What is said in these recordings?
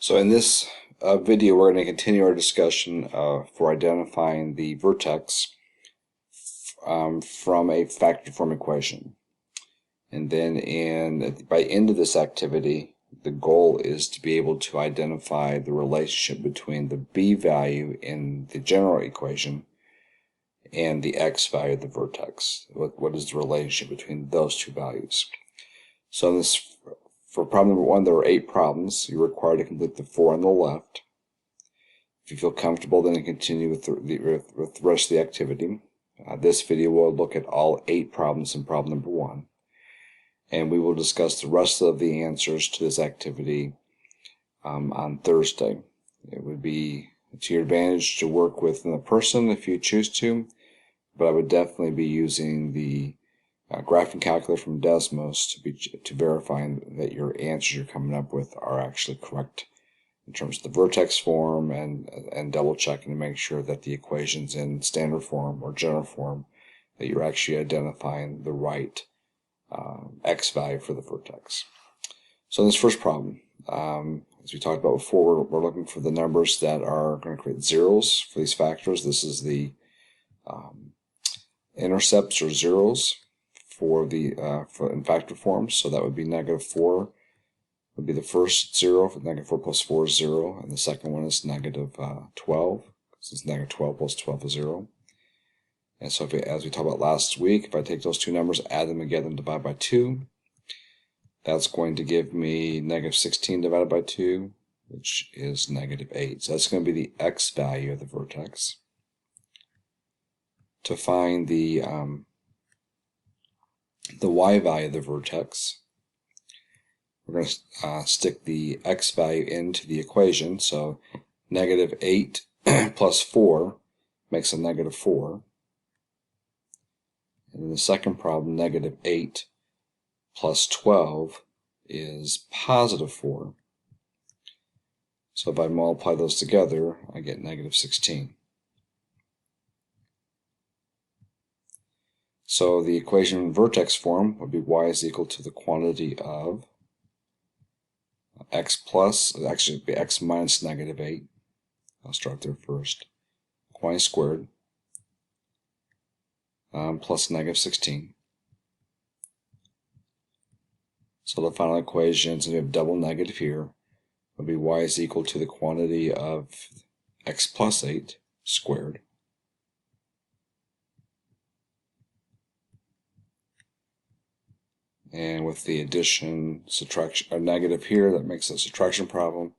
So in this video, we're going to continue our discussion for identifying the vertex from a factor form equation. And then by the end of this activity, the goal is to be able to identify the relationship between the b value in the general equation and the x value of the vertex. What is the relationship between those two values? So in this, for problem number 1, there are 8 problems. You're required to complete the 4 on the left. If you feel comfortable, then continue with the rest of the activity. This video will look at all 8 problems in problem number 1. And we will discuss the rest of the answers to this activity on Thursday. It would be to your advantage to work with in person if you choose to, but I would definitely be using the graphing calculator from Desmos to verify that your answers you're coming up with are actually correct in terms of the vertex form, and double checking to make sure that the equations in standard form or general form, that you're actually identifying the right x value for the vertex. So in this first problem, as we talked about before, we're looking for the numbers that are going to create zeros for these factors. This is the intercepts or zeros for the in factor form. So that would be -4 would be the first zero. For -4 plus 4 is 0, and the second one is -12. Since -12 plus 12 is 0. And so, as we talked about last week, if I take those two numbers, add them together, and divide by 2, that's going to give me -16 divided by 2, which is -8. So that's going to be the x value of the vertex. To find the y value of the vertex, we're going to stick the x value into the equation. So -8 plus 4 makes a -4. And in the second problem, -8 plus 12 is +4. So if I multiply those together, I get -16. So the equation in vertex form would be y is equal to the quantity of x plus, actually it would be x minus -8. I'll start there first. Quantity squared plus -16. So the final equation, since we have double negative here, would be y is equal to the quantity of x plus 8 squared and with the addition, subtraction, or negative here, that makes a subtraction problem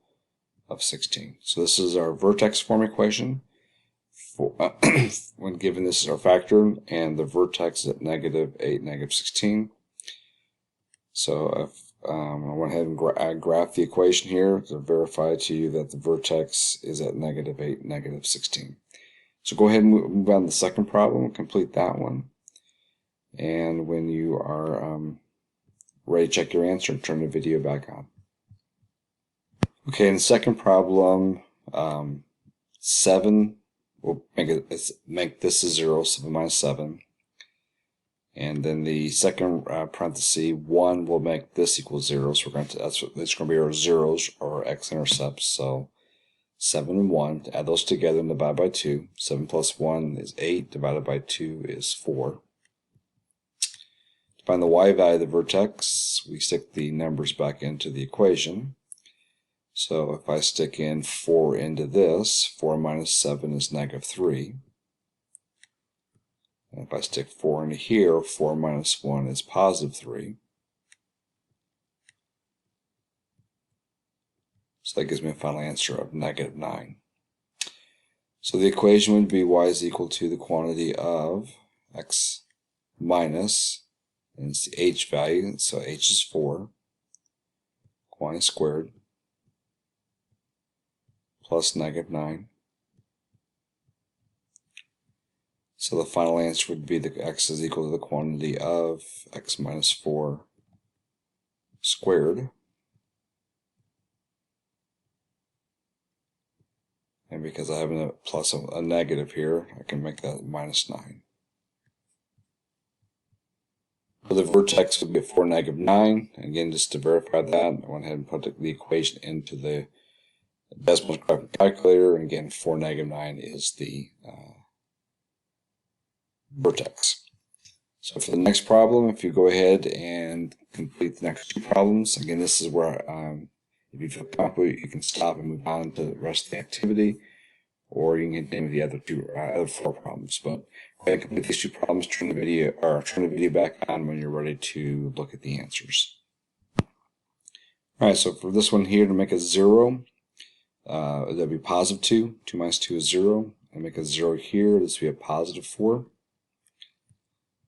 of 16. So this is our vertex form equation for, when given this is our factor, and the vertex is at -8, -16. So if I went ahead and graph the equation here to verify to you that the vertex is at -8, -16. So go ahead and move on to the second problem and complete that one. And when you are ready to check your answer, turn the video back on. Okay, in the second problem, 7 will make this a 0, 7 minus 7. And then the second parenthesis, 1 will make this equal 0. So that's going to be our zeros, or x-intercepts. So 7 and 1, add those together and divide by 2. 7 plus 1 is 8, divided by 2 is 4. To find the y value of the vertex, we stick the numbers back into the equation. So if I stick in 4 into this, 4 minus 7 is -3. And if I stick 4 into here, 4 minus 1 is +3. So that gives me a final answer of -9. So the equation would be y is equal to the quantity of x minus, and it's the h value, so h is 4, quantity squared, plus -9. So the final answer would be that x is equal to the quantity of x minus 4 squared. And because I have a plus a negative here, I can make that -9. So the vertex would be 4, -9. Again, just to verify that, I went ahead and put the equation into the decimal is correct calculator, and again 4, -9 is the vertex. So for the next problem, if you go ahead and complete the next two problems, again, this is where if you feel comfortable, you can stop and move on to the rest of the activity, or you can continue with the other four problems. But go ahead and complete these two problems. Turn the video back on when you're ready to look at the answers. All right. So for this one here, to make a 0, that'd be positive 2. 2 minus 2 is 0. And make a 0 here. This would be a positive 4.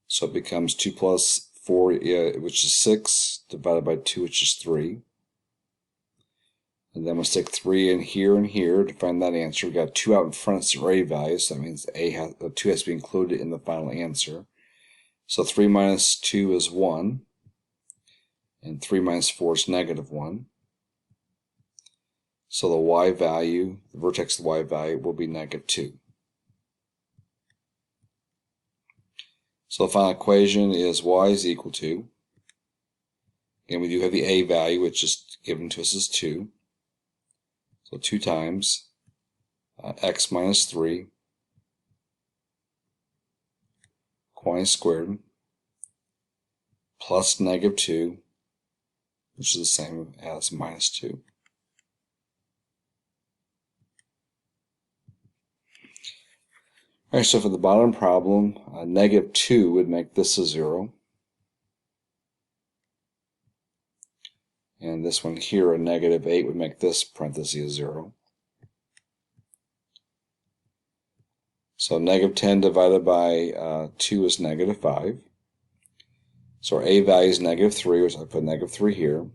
So it becomes 2 plus 4, which is 6, divided by 2, which is 3. And then we'll stick 3 in here and here to find that answer. We've got 2 out in front, it's our A value, so that means 2 has to be included in the final answer. So 3 minus 2 is 1, and 3 minus 4 is -1. So the y value, the vertex of the y value, will be -2. So the final equation is y is equal to, again, we do have the a value, which is given to us as 2. So 2 times x minus 3 y squared plus -2, which is the same as -2. Alright, so for the bottom problem, -2 would make this a 0. And this one here, a -8, would make this parenthesis a 0. So -10 divided by 2 is -5. So our a value is -3, which I put -3 here.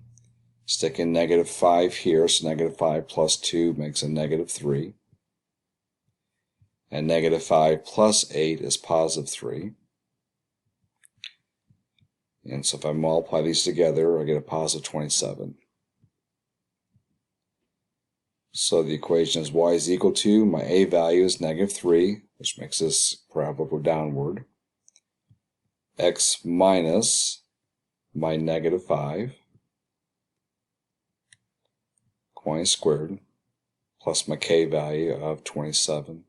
Stick in -5 here, so -5 plus 2 makes a -3. And -5 plus 8 is positive 3. And so if I multiply these together, I get a positive 27. So the equation is y is equal to, my a value is -3, which makes this parabola go downward, x minus my -5, y squared, plus my k value of 27.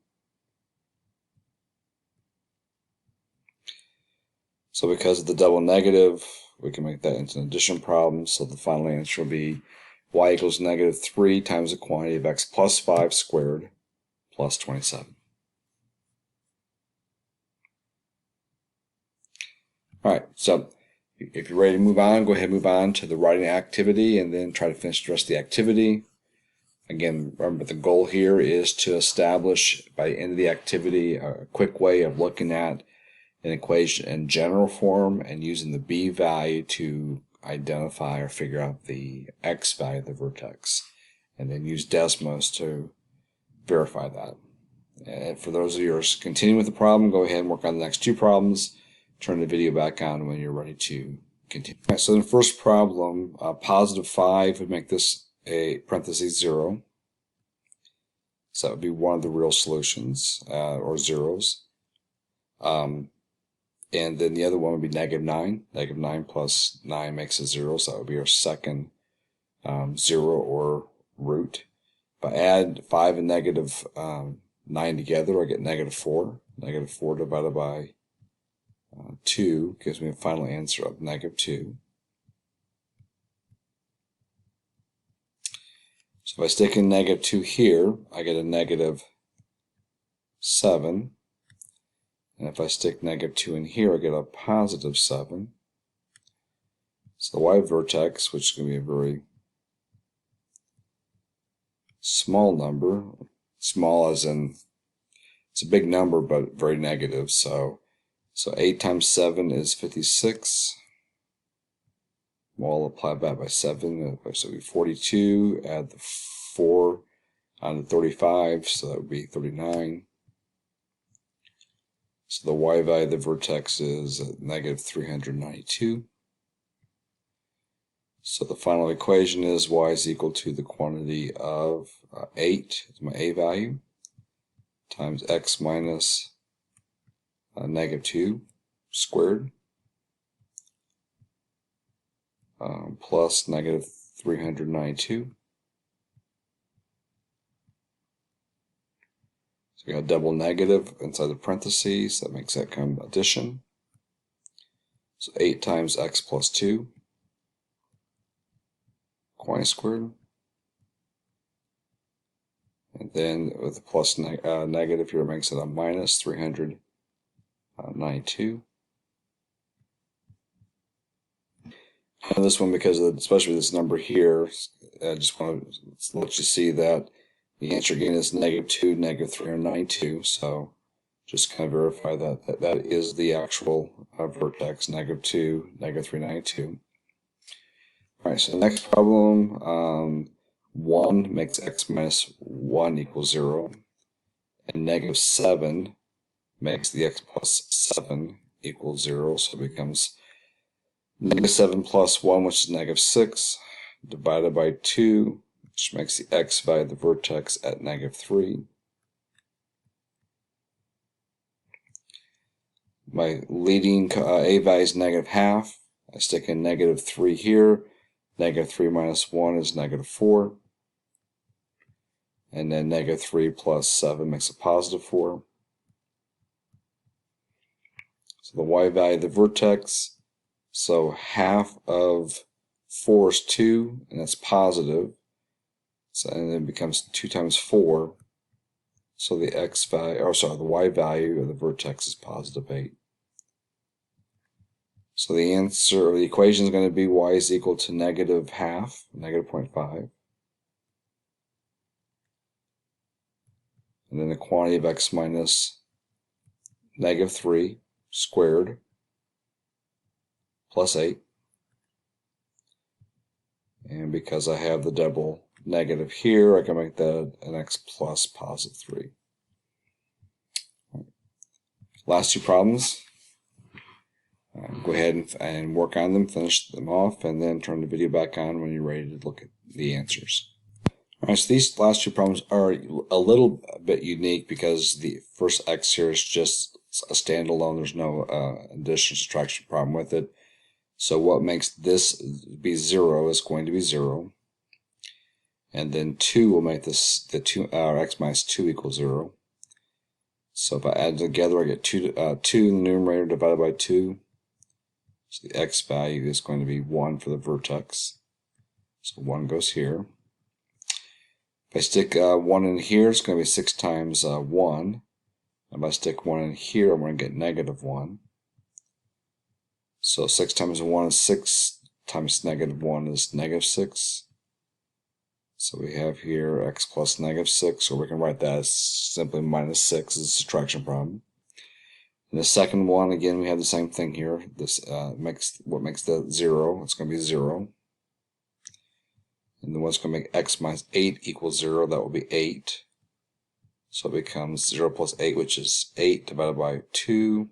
So because of the double negative, we can make that into an addition problem. So the final answer will be y equals -3 times the quantity of x plus 5 squared plus 27. All right, so if you're ready to move on, go ahead and move on to the writing activity and then try to finish the rest of the activity. Again, remember the goal here is to establish by the end of the activity a quick way of looking at an equation in general form and using the b value to identify or figure out the x value of the vertex, and then use Desmos to verify that. And for those of you who are continuing with the problem, go ahead and work on the next two problems. Turn the video back on when you're ready to continue. Right, so in the first problem, positive 5 would make this a parentheses 0. So that would be one of the real solutions, or zeros. And then the other one would be -9. -9 plus 9 makes a 0, so that would be our second 0 or root. If I add 5 and -9 together, I get -4. -4 divided by 2 gives me a final answer of -2. So if I stick in -2 here, I get a -7. And if I stick -2 in here, I get a positive 7. So the y vertex, which is going to be a very small number, small as in it's a big number but very negative. So 8 times 7 is 56. Multiply that by 7, so it would be 42. Add the 4 on the 35, so that would be 39. So the y value of the vertex is -392. So the final equation is y is equal to the quantity of 8, is my a value, times x minus -2 squared, plus -392. we got a double negative inside the parentheses. That makes that come addition. So 8 times x plus 2, quantity squared. And then with the plus negative here, it makes it a minus 392. And this one, because of especially this number here, I just want to let you see that the answer again is -2, -392. So just kind of verify that that is the actual vertex, -2, -392. All right, so the next problem, 1 makes x minus 1 equals 0, and -7 makes the x plus 7 equals 0, so it becomes -7 plus 1, which is -6, divided by 2, which makes the x value of the vertex at -3. My leading a value is -0.5. I stick in -3 here. -3 minus 1 is -4. And then -3 plus 7 makes a positive 4. So the y value of the vertex, so half of 4 is 2, and that's positive. So, and then it becomes 2 times 4. So the x value, or sorry, the y value of the vertex is positive 8. So the answer, or the equation is going to be y is equal to -0.5, -0.5. And then the quantity of x minus -3 squared plus 8. And because I have the double negative here, I can make that an x plus positive 3. Last two problems. Go ahead and work on them, finish them off, and then turn the video back on when you're ready to look at the answers. Alright, so these last two problems are a little bit unique because the first x here is just a standalone. There's no addition subtraction problem with it. So what makes this be 0 is going to be 0. And then 2 will make this x minus 2 equals 0. So if I add together, I get 2 in the numerator divided by 2. So the x value is going to be 1 for the vertex. So 1 goes here. If I stick 1 in here, it's going to be 6 times 1. If I stick 1 in here, I'm going to get -1. So 6 times 1 is 6, times -1 is -6. So we have here x plus -6, or we can write that as simply -6 as a subtraction problem. In the second one, again, we have the same thing here. This makes that 0. It's going to be 0. And then what's going to make x minus 8 equals 0? That will be 8. So it becomes 0 plus 8, which is 8 divided by 2.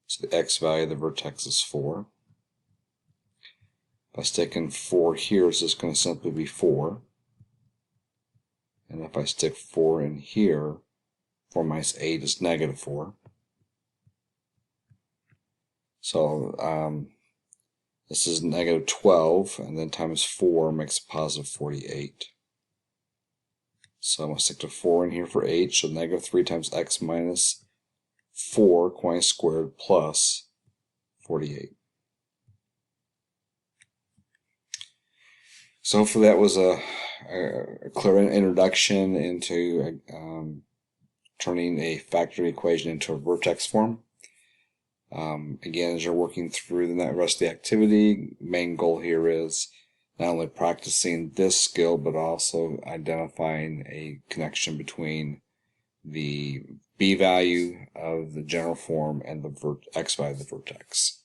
So the x value of the vertex is 4. If I stick in 4 here, it's just going to simply be 4. And if I stick 4 in here, 4 minus 8 is -4. So this is -12, and then times 4 makes a positive 48. So I'm going to stick to 4 in here for 8, so -3 times x minus 4, quantity squared, plus 48. So hopefully that was a clear introduction into turning a factored equation into a vertex form. Again, as you're working through the rest of the activity, main goal here is not only practicing this skill, but also identifying a connection between the b value of the general form and the x value of the vertex.